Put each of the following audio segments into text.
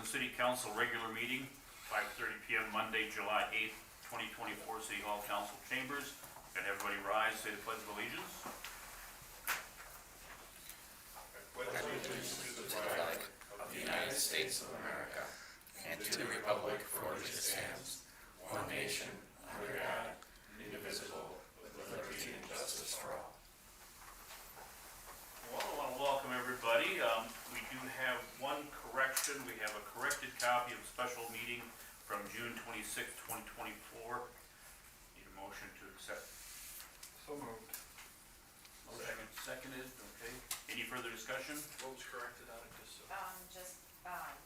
City Council regular meeting, 5:30 PM, Monday, July 8th, 2024, City Hall Council Chambers. Can everybody rise, say the Pledge of Allegiance? Allegiance to the flag of the United States of America and to the republic for which it stands, one nation, under God, indivisible, with liberty and justice for all. Well, I want to welcome everybody. We do have one correction. We have a corrected copy of the special meeting from June 26th, 2024. Need a motion to accept. So moved. Motion seconded, okay. Any further discussion? What was corrected on it, just so?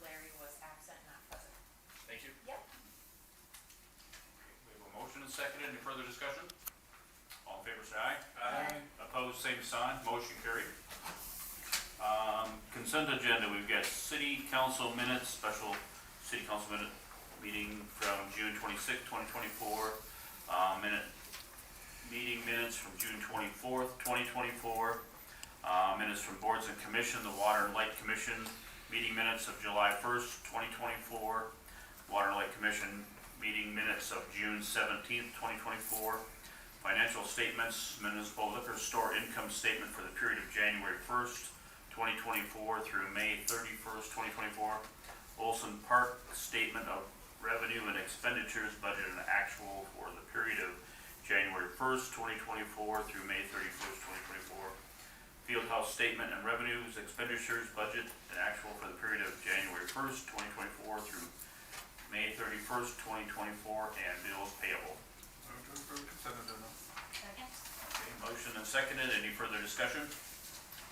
Larry was absent, not present. Thank you. Yep. We have a motion and seconded. Any further discussion? All in favor, say aye. Aye. Opposed, same sign. Motion carried. Consent agenda, we've got city council minutes, special city council minute meeting from June 26th, 2024. Meeting minutes from June 24th, 2024. Minutes from boards and commission, the Water and Light Commission meeting minutes of July 1st, 2024. Water and Light Commission meeting minutes of June 17th, 2024. Financial statements, municipal liquor store income statement for the period of January 1st, 2024 through May 31st, 2024. Olson Park statement of revenue and expenditures, budget and actual for the period of January 1st, 2024 through May 31st, 2024. Fieldhouse statement and revenues, expenditures, budget and actual for the period of January 1st, 2024 through May 31st, 2024, and bills payable. Move to approve consent agenda. Second? Okay, motion and seconded. Any further discussion?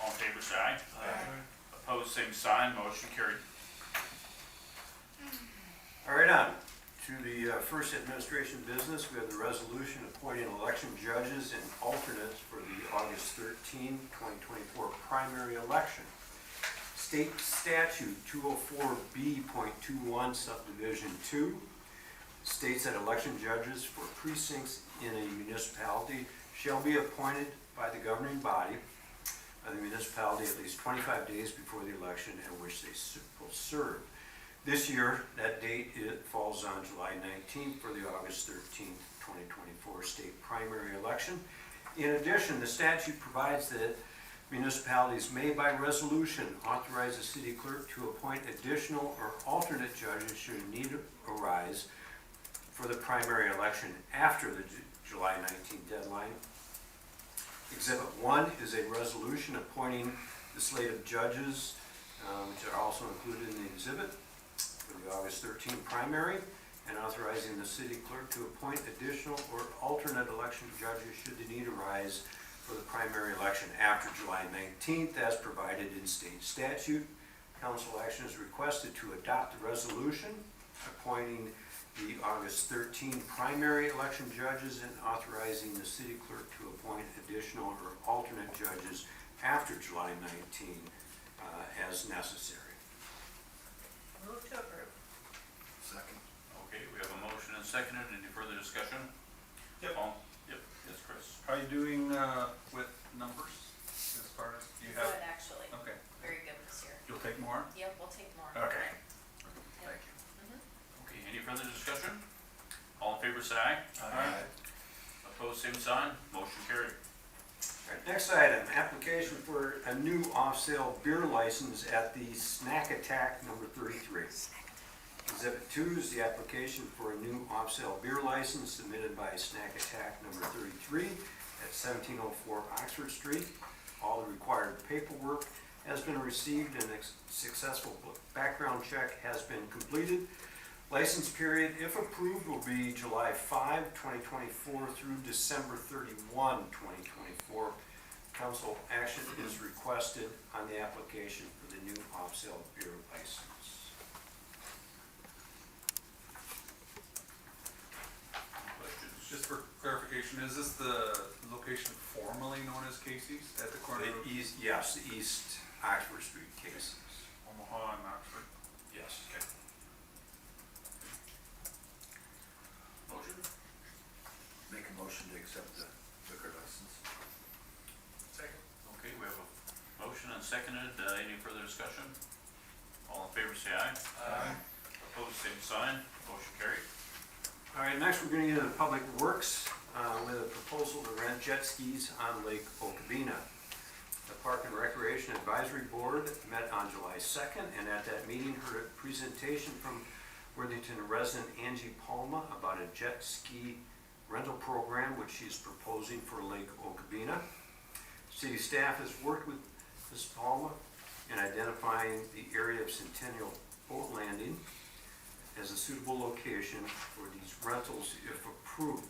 All in favor, say aye. Aye. Opposed, same sign. Motion carried. All right, on to the first administration business. We have the resolution appointing election judges and alternates for the August 13, 2024 primary election. State Statute 204B.21 Subdivision 2 states that election judges for precincts in a municipality shall be appointed by the governing body of the municipality at least 25 days before the election at which they will serve. This year, that date falls on July 19th for the August 13th, 2024 state primary election. In addition, the statute provides that municipalities may by resolution authorize the city clerk to appoint additional or alternate judges should a need arise for the primary election after the July 19th deadline. Exhibit 1 is a resolution appointing the slate of judges, which are also included in the exhibit, for the August 13th primary, and authorizing the city clerk to appoint additional or alternate election judges should the need arise for the primary election after July 19th as provided in state statute. Council action is requested to adopt the resolution appointing the August 13th primary election judges and authorizing the city clerk to appoint additional or alternate judges after July 19th as necessary. Move to approve. Second. Okay, we have a motion and seconded. Any further discussion? Yep. Yep, yes, Chris. Are you doing with numbers as far as you have? Good, actually. Okay. Very good this year. You'll take more? Yep, we'll take more. Okay. Yep. Thank you. Okay, any further discussion? All in favor, say aye. Aye. Opposed, same sign. Motion carried. All right, next item, application for a new off-sale beer license at the Snack Attack number 33. Exhibit 2 is the application for a new off-sale beer license submitted by Snack Attack number 33 at 1704 Oxford Street. All the required paperwork has been received and a successful background check has been completed. License period, if approved, will be July 5, 2024 through December 31, 2024. Council action is requested on the application for the new off-sale beer license. Questions? Just for clarification, is this the location formerly known as Casey's at the corner of Yes, the East Oxford Street cases. Omaha and Oxford? Yes. Okay. Motion? Make a motion to accept the liquor license. Second. Okay, we have a motion and seconded. Any further discussion? All in favor say aye. Aye. Opposed, same sign. Motion carried. All right, next we're gonna get into Public Works with a proposal to rent jet skis on Lake Okabena. The Park and Recreation Advisory Board met on July 2nd, and at that meeting heard a presentation from Worthington resident Angie Palma about a jet ski rental program which she's proposing for Lake Okabena. City staff has worked with Ms. Palma in identifying the area of Centennial Boat Landing as a suitable location for these rentals if approved.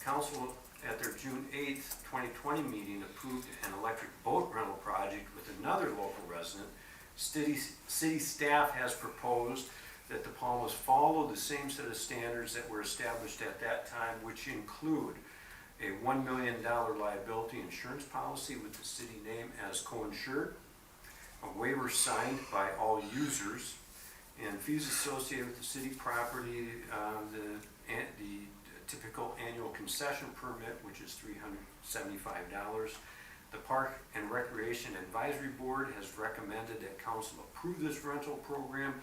Council at their June 8th, 2020 meeting approved an electric boat rental project with another local resident. City staff has proposed that the Palmas follow the same set of standards that were established at that time, which include a $1 million liability insurance policy with the city name as co-insured, a waiver signed by all users, and fees associated with the city property, the typical annual concession permit, which is $375. The Park and Recreation Advisory Board has recommended that council approve this rental program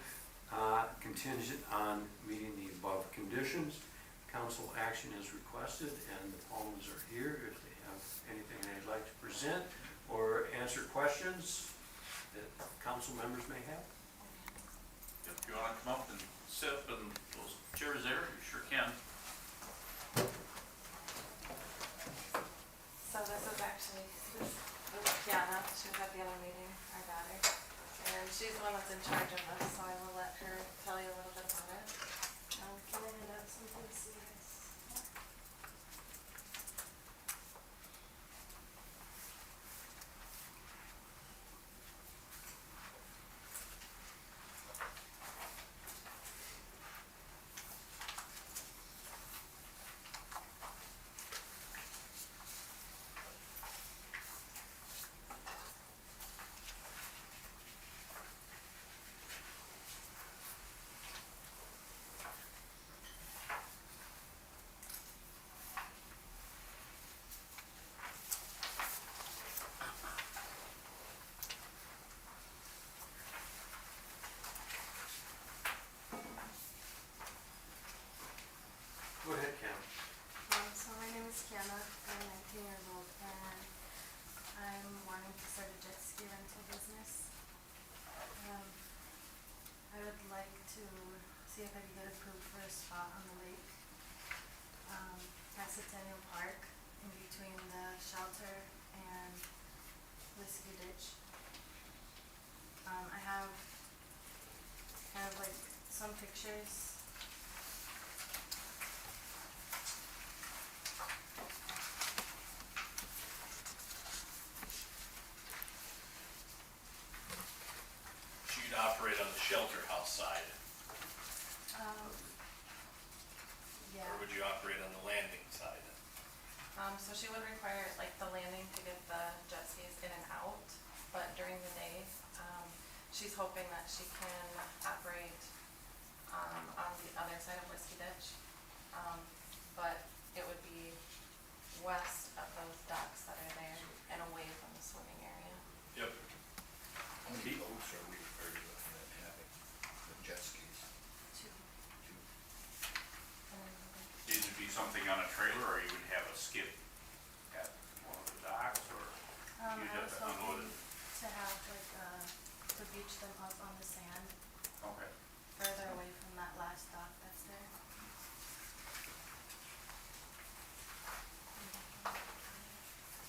contingent on meeting the above conditions. Council action is requested, and the Palmas are here if they have anything they'd like to present or answer questions that council members may have. If you wanna come up and sit in those chairs there, you sure can. So this is actually, this is Kiana, she was at the other meeting, our daughter, and she's the one that's in charge of this, so I will let her tell you a little bit about it. Can I hand out something to see this? Go ahead, Cam. So my name is Kiana, I'm 19 years old, and I'm wanting to start a jet ski rental business. I would like to see if I can get approved for a spot on the lake, at Centennial Park, in between the shelter and Whiskey Ditch. I have kind of like some pictures. You'd operate on the shelter house side, Yeah. or would you operate on the landing side? So she would require like the landing to get the jet skis in and out, but during the day, she's hoping that she can operate, on the other side of Whiskey Ditch. But it would be west of those docks that are there and away from the swimming area. Yep. How many boats are we looking at having, the jet skis? Two. Two? These would be something on a trailer, or you would have a skip at one of the docks, or I you'd have was to unload hoping it? to have like, to beach them up on the sand, Okay. further away from that last dock that's there.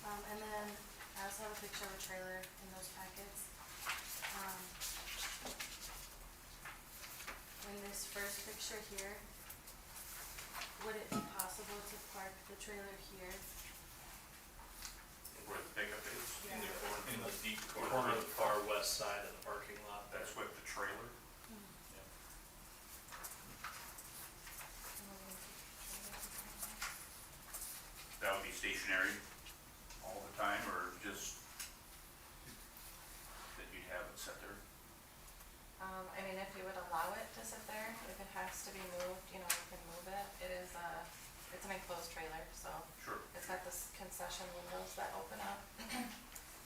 And then I also have a picture of a trailer in those packets. In this first picture here, would it be possible to park the trailer here? Where the pickup is, In the Yeah. corner, in the deep corner of the far west side of the parking lot. that's with the trailer. That would be stationary all the time, or just that you'd have it set there? I mean, if you would allow it to sit there, if it has to be moved, you know, you can move it. It is it's an enclosed trailer, so Sure. it's got this concession windows that open up.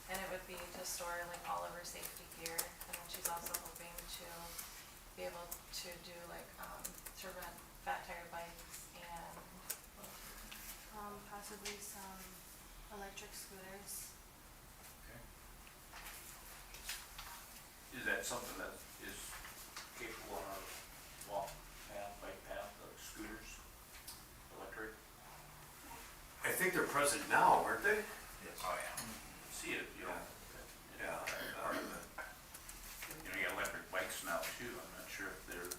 And it would be to store like all of her safety gear, and then she's also hoping to be able to do like, to rent fat tire bikes and Possibly some electric scooters. Okay. Is that something that is capable on our walk path, bike path, scooters, electric? I think they're present now, aren't they? Yes. Oh, yeah. See it, you know. Yeah. Part of it. You know, you got electric bikes now too, I'm not sure if they're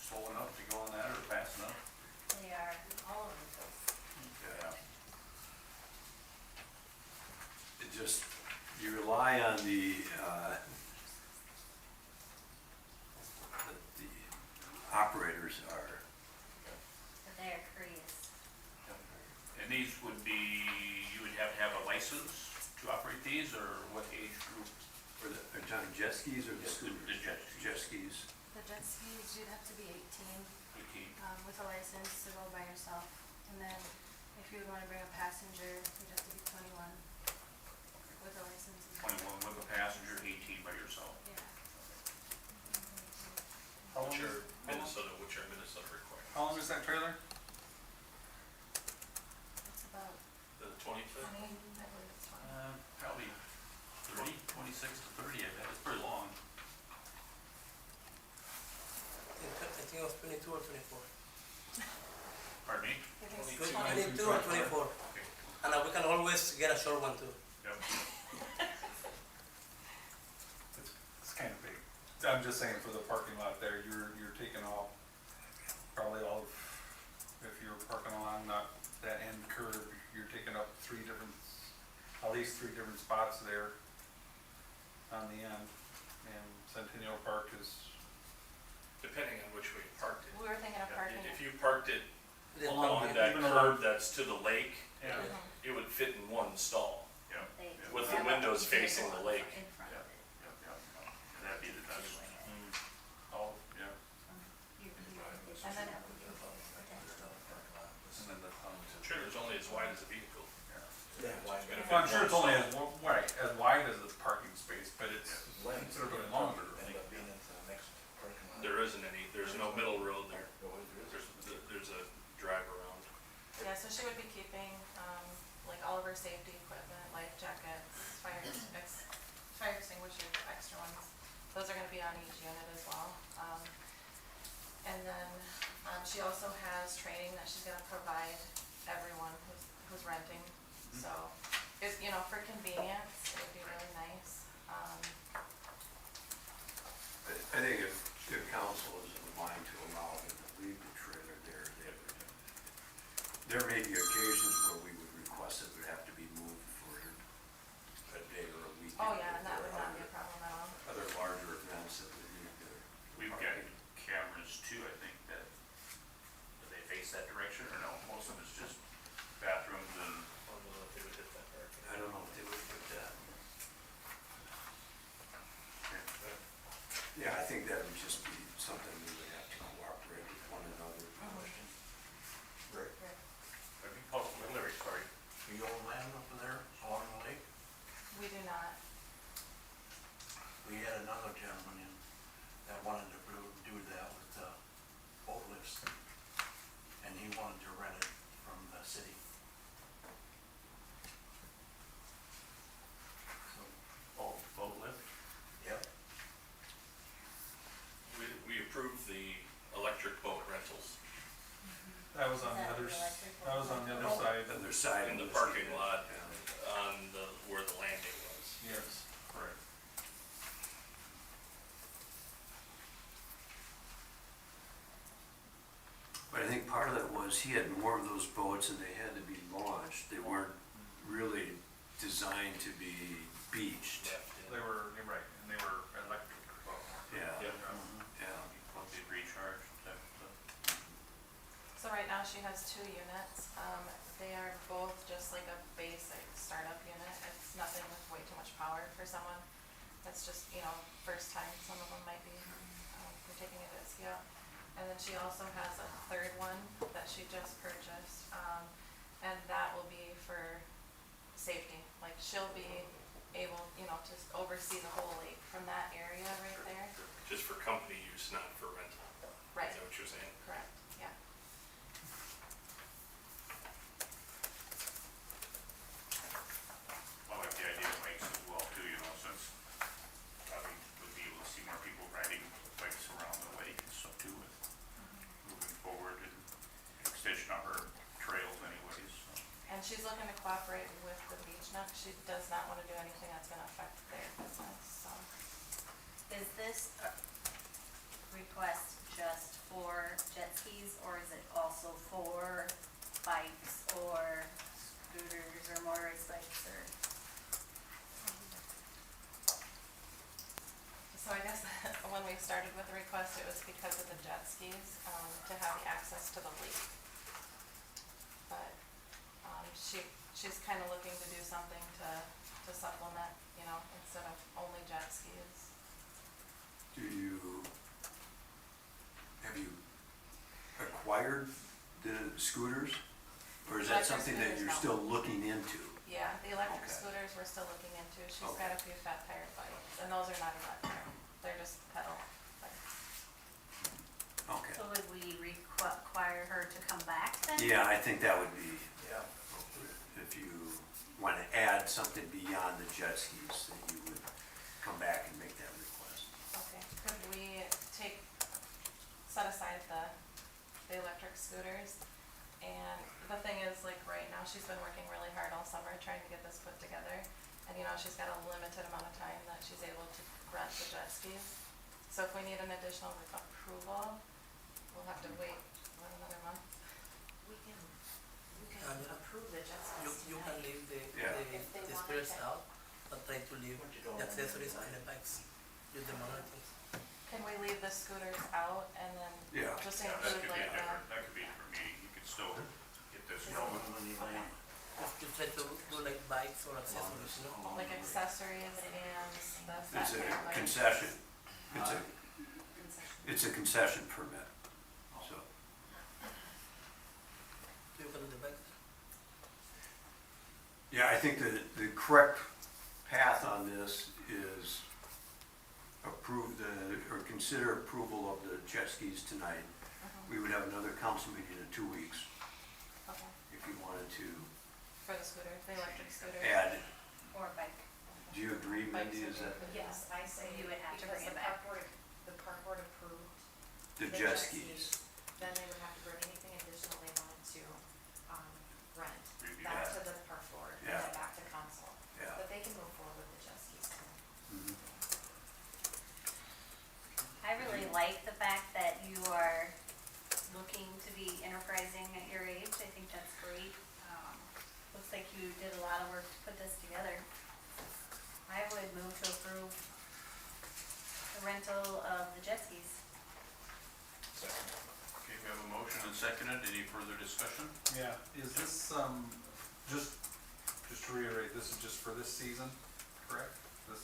slow enough to go on that or fast enough. They are all over the place. Yeah. It just, you rely on the operators are, But they are courteous. And these would be, you would have to have a license to operate these, or what age group? or the, are talking jet skis or the Yes, the scooters? jet skis. Jet skis. The jet skis, you'd have to be 18 18. with a license to go by yourself. And then if you would want to bring a passenger, you'd have to be 21 with a license. as well. 21 with a passenger, 18 by yourself. Yeah. How long Which is, are Minnesota requirements? how long is that trailer? It's about The 25th? 20, I believe it's 20. Probably 30, 26 to 30, I bet, it's pretty long. I think it was 22 or 24. Pardon me? I think it's 20. 22 or 24. Okay. And we can always get a short one too. Yep. It's kind of big. I'm just saying for the parking lot there, you're taking off probably all of, if you're parking along that end curve, you're taking up at least three different spots there on the end. And Centennial Park is, Depending on which way you parked it. We were thinking of parking If it. you parked it It is along public. that Even curb that's to the lake, Yeah. Mhm. it would fit in one stall. Yeah. They With have the a windows vehicle facing the in lake. front of it. And that'd be the best. Mm. Oh, yeah. You And then- and then the, The trailer's only as wide as a vehicle. yeah. Why gonna Well, I'm fit sure it's one only stall. as wide as the parking space, but it's considerably longer. End up being into the next parking lot. There isn't any, there's no middle road there. Oh, there is. There's a drive around. Yeah, so she would be keeping, like all of her safety equipment, life jackets, fire extinguishers, extra ones. Those are gonna be on each unit as well. And then, she also has training that she's gonna provide everyone who's renting. So, if, you know, for convenience, it would be really nice. I think if council is inclined to allow them to leave the trailer there, there may be occasions where we would request it would have to be moved for a day or a weekend. Oh, yeah, and if that there would are not be a problem at all. Other larger events that would need to. We've got cameras too, I think, that, do they face that direction or no? Most of it's just bathrooms and, I don't know if they would hit that parking. I don't know if they would put that. Yeah, I think that would just be something we would have to cooperate with one another. Rick, oh, Larry, sorry. do you own land up there along the lake? We do not. We had another gentleman in that wanted to do that with boat lifts. And he wanted to rent it from the city. So, Oh, boat lift? yep. We approved the electric boat rentals That was on the other, that was on the other side. Other side. in the was parking lot Yeah. on where the landing was. Yes, correct. But I think part of that was he had more of those boats and they had to be launched. They weren't really designed to be beached. You're right, and they were electric. Yeah, Yep. yeah. Be recharged type stuff. So right now she has 2 units. They are both just like a basic startup unit. It's nothing with way too much power for someone. That's just, you know, first time some of them might be, for taking a jet ski out. And then she also has a 3rd one that she just purchased. And that will be for safety. Like she'll be able, to oversee the whole lake from that area right there. Just for company use, not for rental. Right, Is that what you're saying? correct, yeah. I like the idea of bikes as well too, since probably would be able to see more people riding bikes around the lake and stuff too with moving forward and extension of her trails anyways, so. And she's looking to cooperate with the beach nut. She does not want to do anything that's gonna affect their business, so. Is this request just for jet skis, or is it also for bikes or scooters or motorcycles or? So I guess when we started with the request, it was because of the jet skis, to have the access to the lake. But, she's kind of looking to do something to supplement, instead of only jet skis. Have you acquired the scooters? Or is that Electric something that scooters, you're no. still looking into? Yeah, the electric Okay. scooters we're still looking into. She's Okay. got a few fat tire bikes, and those are not electric. They're just pedal bikes. Okay. So would we require her to come back then? Yeah, I think that would be, Yeah. if you want to add something beyond the jet skis, then you would come back and make that request. Okay, could we set aside the electric scooters? And the thing is, like, right now, she's been working really hard all summer trying to get this put together. And, she's got a limited amount of time that she's able to rent the jet skis. So if we need an additional approval, we'll have to wait, another month? We can Yeah. approve the jet You, skis you can tonight. leave the, Yeah. If they the wanted spirits to. out, but try to leave the accessories and the bikes, use the other things. Can we leave the scooters out and then Yeah. just Yeah, that include could be a like different, that could be a different meeting, you could still get this No, going. when you land. You try to do like bikes or accessories, like accessories and the fat It's a tire bikes? concession. It's a concession permit, so. you can do the bikes. Yeah, I think the correct path on this is consider approval of the jet skis tonight. Mhm. We would have another council meeting in 2 weeks Okay, if you wanted to for the scooter, the electric scooter. add. Or bike? Do you agree, Mindy, is Bikes are that good. Yes, I say, You would have to because bring the it back. the park board approved the jet skis? then they would have to bring anything additional they wanted to, rent, Review back that. to the park board, and Yeah. then back to council. Yeah. But they can move forward with the jet skis too. Mhm. I really like the fact that you are looking to be enterprising at your age. I think that's great. Looks like you did a lot of work to put this together. I would move to approve the rental of the jet skis. Okay, we have a motion and seconded, any further discussion? Yeah, is this, just to reiterate, this is just for this season, correct? This,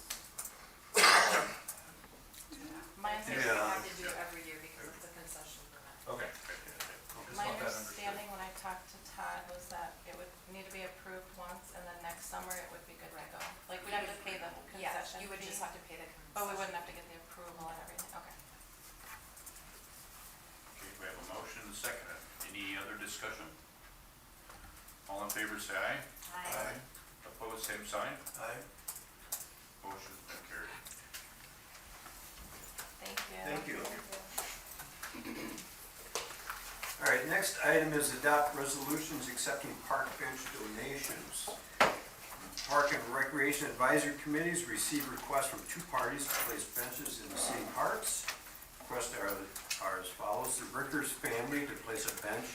My Yeah. have to do it every year because it's a concession permit. okay. Just My want that understood. understanding when I talked to Todd was that it would need to be approved once and then next summer it would be good to go. Like, we'd have to pay the Yes, concession you would just fee, have to pay the concession. but we wouldn't have to get the approval and everything, okay. Okay, we have a motion and seconded, any other discussion? All in favor, say aye. Aye. Opposed, same sign, Aye. motion's been carried. Thank you. Thank you. All right, next item is adopt resolutions accepting park bench donations. Park and Recreation Advisory Committees received requests from 2 parties to place benches in the city parks. Requests are as follows: the Rickers family to place a bench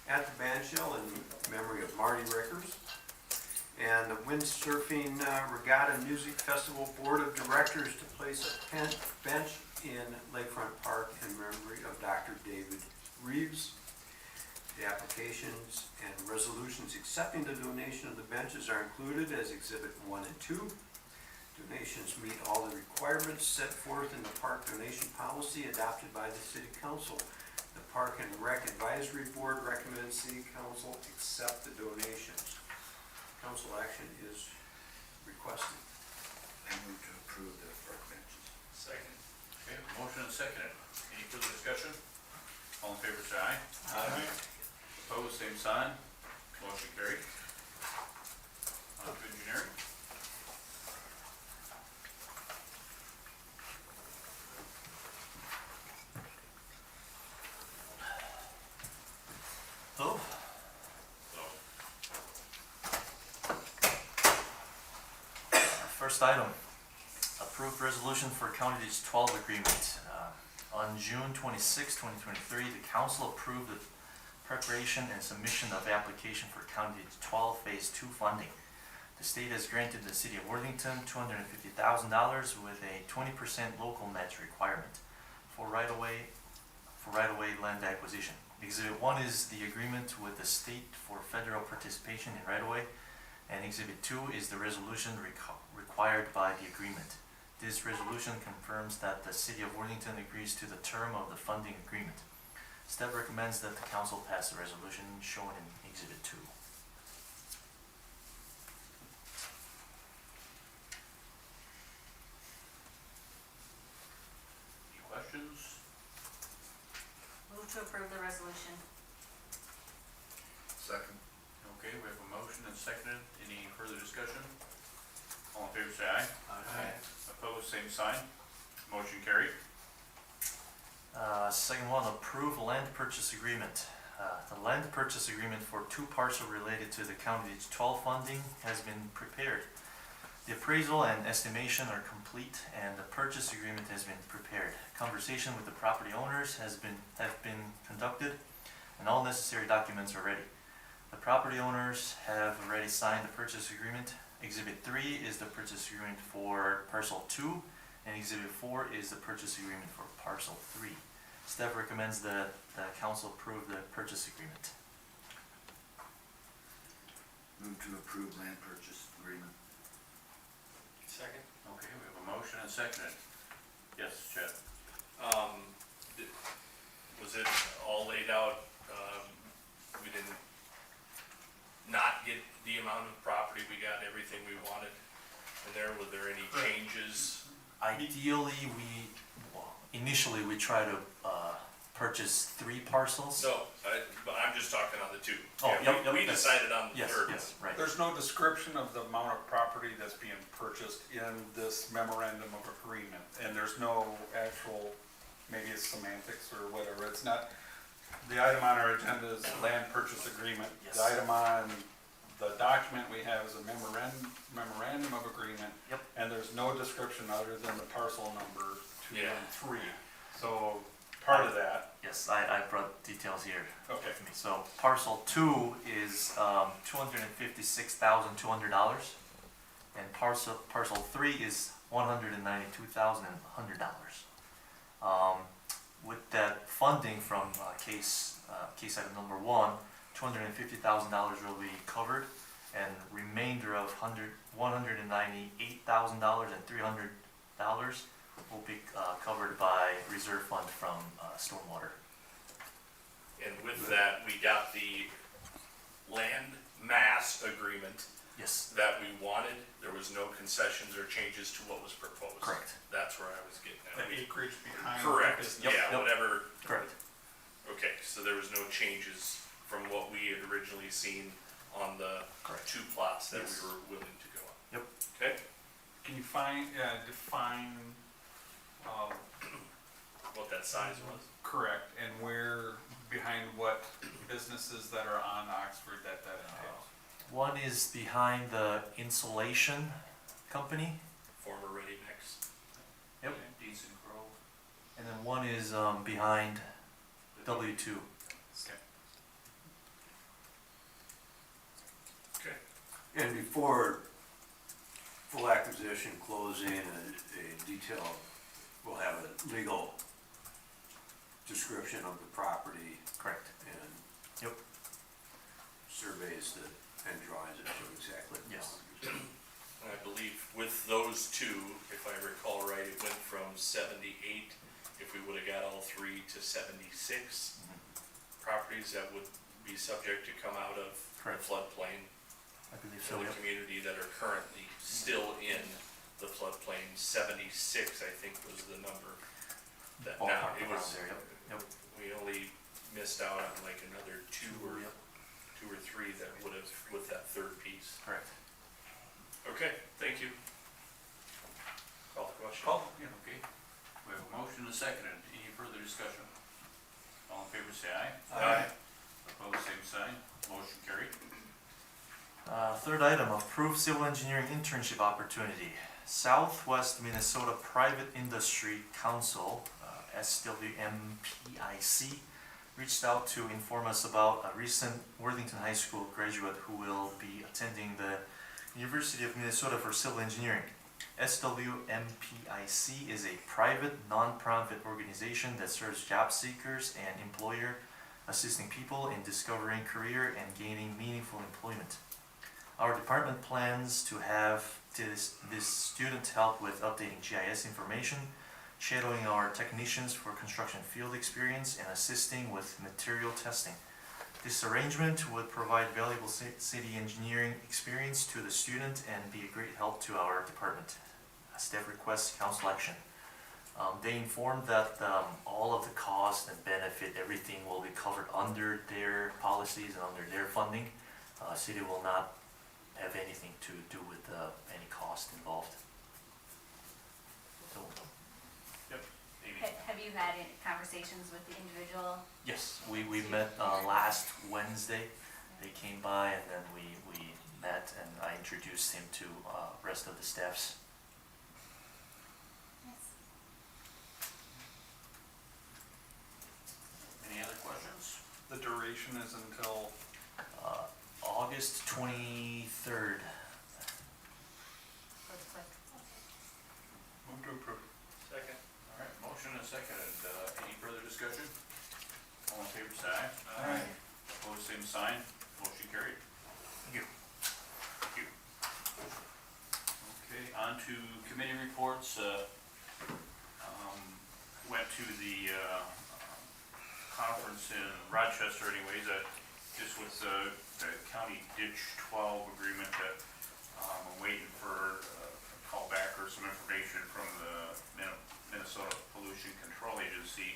at the bandshell in memory of Marty Rickers, and the Windsurfing Regatta Music Festival Board of Directors to place a bench in Lakefront Park in memory of Dr. David Reeves. The applications and resolutions accepting the donation of the benches are included as Exhibit 1 and 2. Donations meet all the requirements set forth in the park donation policy adopted by the City Council. The Park and Rec Advisory Board recommends City Council accept the donations. Council action is requested. I move to approve the park benches. Second. Okay, motion and seconded. Any further discussion? All in favor, say aye. Aye. Opposed, same sign. Motion carried. On to engineering. Hello. So, First item, approved resolution for County Ditch 12 agreement. On June 26, 2023, the council approved the preparation and submission of application for County Ditch 12 Phase 2 funding. The state has granted the city of Worthington $250,000 with a 20% local match requirement for right-of-way land acquisition. Exhibit 1 is the agreement with the state for federal participation in right-of-way, and Exhibit 2 is the resolution required by the agreement. This resolution confirms that the city of Worthington agrees to the term of the funding agreement. Staff recommends that the council pass the resolution shown in Exhibit 2. any questions? Move to approve the resolution. Second. Okay, we have a motion and seconded. Any further discussion? All in favor, say aye. Aye. Opposed, same sign. Motion carried. Second one, approve land purchase agreement. The land purchase agreement for 2 parcels related to the County Ditch 12 funding has been prepared. The appraisal and estimation are complete, and the purchase agreement has been prepared. Conversation with the property owners have been conducted, and all necessary documents are ready. The property owners have already signed the purchase agreement. Exhibit 3 is the purchase agreement for parcel 2, and Exhibit 4 is the purchase agreement for parcel 3. Staff recommends that the council approve the purchase agreement. Move to approve land purchase agreement. Second. Okay, we have a motion and seconded. Yes, Chad? Was it all laid out, we didn't not get the amount of property, we got everything we wanted in there, were there any changes? Ideally, initially we try to purchase 3 parcels. No, but I'm just talking on the 2. Oh, Yeah, yep, we yes. decided on the Yes, third. yes, right. There's no description of the amount of property that's being purchased in this memorandum of agreement, and there's no actual, maybe it's semantics or whatever, it's not, the item on our agenda is land purchase agreement. Yes. The item on the document we have is a memorandum of agreement. Yep. And there's no description other than the parcel number 2 Yeah. and 3. So, part of that, Yes, I brought details here okay, with me. So parcel 2 is $256,200, and parcel 3 is $192,100. With that funding from case item number 1, $250,000 will be covered, and remainder of $198,000 and $300 will be covered by reserve fund from stormwater. And with that, we got the land mass agreement Yes, that we wanted, there was no concessions or changes to what was proposed. correct, That's where I was getting the at. acreage behind. Correct, is- Yep, yeah, yep. whatever. correct. Okay, so there was no changes from what we had originally seen on the Correct. 2 plots that Yes. we were willing to go on. Yep. Okay, Can you define, what that size was? correct, and where, behind what businesses that are on Oxford that entails? One is behind the insulation company, Former Ready Mix. Yep. Decent Grove. and then one is behind W2. Okay. Okay. And before full acquisition, closing, a detailed, we'll have a legal description of the property Correct. and Yep. surveys and drawings that show exactly. Yes. I believe with those 2, if I recall right, it went from 78, if we would've got all 3, to 76 properties that would be subject to come out of the Correct. floodplain I believe in so, the yep. community that are currently still in the floodplain. 76, I think, was the number. That now, Ballpark it around was, there, yep. we only missed out on like another two or three that would have, with that third piece. Correct. Okay, thank you. Call the question. Okay, we have a motion and a second. Any further discussion? All in favor, say aye. Aye. Opposed, same sign. Motion carried. Third item, approved civil engineering internship opportunity. Southwest Minnesota Private Industry Council, SWMPIC, reached out to inform us about a recent Worthington High School graduate who will be attending the University of Minnesota for civil engineering. SWMPIC is a private, non-profit organization that serves job seekers and employer, assisting people in discovering career and gaining meaningful employment. Our department plans to have this student help with updating GIS information, shadowing our technicians for construction field experience, and assisting with material testing. This arrangement would provide valuable city engineering experience to the student and be a great help to our department. Staff requests council action. They informed that all of the cost and benefit, everything will be covered under their policies and under their funding. City will not have anything to do with any cost involved. So, Amy? Have you had any conversations with the individual? yes, we met last Wednesday. They came by and then we met and I introduced him to rest of the staffs. Any other questions? The duration is until, August 23rd. So it's quick. move to approve. Second. All right, motion and a second. Any further discussion? All in favor, say aye. Aye. Opposed, same sign. Motion carried. Thank you. Thank you. Okay, on to committee reports. Went to the conference in Rochester anyways, just with the county ditch 12 agreement that I'm waiting for a call back or some information from the Minnesota Pollution Control Agency.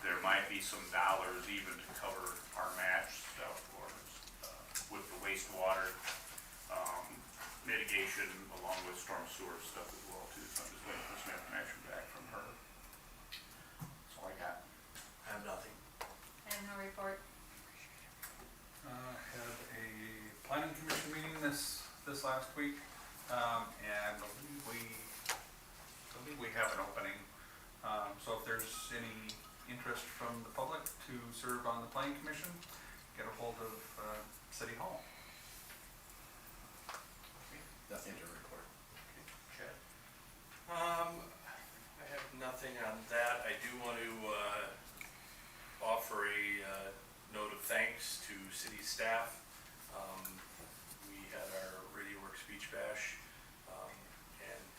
There might be some dollars even to cover our match stuff or with the wastewater mitigation along with storm sewer stuff as well too. So I'm just waiting for some information back from her. That's all I got. I have nothing. I have no report. Had a planning commission meeting this last week, and believe we have an opening. So if there's any interest from the public to serve on the planning commission, get a hold of City Hall. Nothing to report. Chad? I have nothing on that. I do want to offer a note of thanks to city staff. We had our Radio Works Beach Bash, and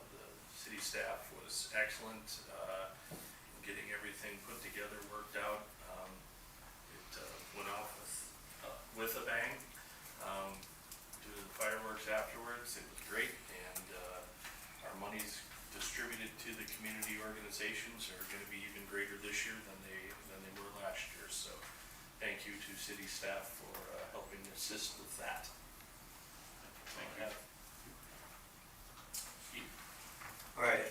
the city staff was excellent in getting everything put together, worked out. It went off with a bang. Due to the fireworks afterwards, it was great, and our monies distributed to the community organizations are going to be even greater this year than they were last year. So thank you to city staff for helping assist with that. Thank you. Steve? All right,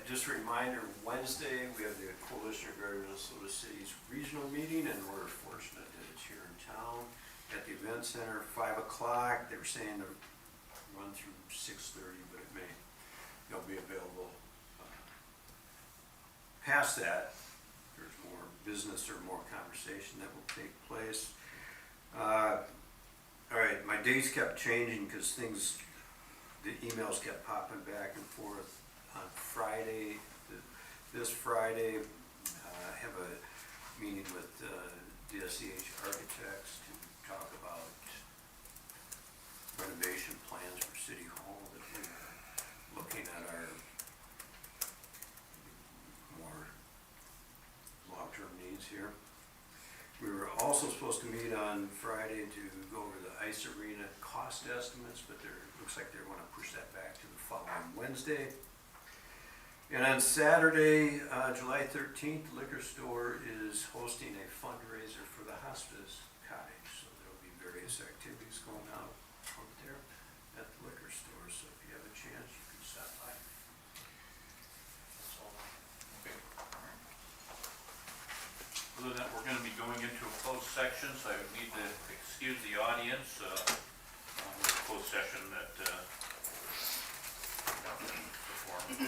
just a reminder, Wednesday, we have the Coalition of Greater Minnesota Cities Regional Meeting, and we're fortunate that it's here in town at the event center, 5 o'clock. They were saying to run through 6:30, but they'll be available past that. There's more business or more conversation that will take place. All right, my days kept changing because the emails kept popping back and forth. On Friday, this Friday, I have a meeting with DSCH Architects to talk about renovation plans for City Hall, that we're looking at our more long-term needs here. We were also supposed to meet on Friday to go over the ice arena cost estimates, but looks like they're gonna push that back to the following Wednesday. And on Saturday, July 13th, the liquor store is hosting a fundraiser for the hospice cottage. So there'll be various activities going on out there at the liquor store. So if you have a chance, you can stop by. That's all. Okay. Other than that, we're gonna be going into a closed section, so I need to excuse the audience, with a closed session that, performed.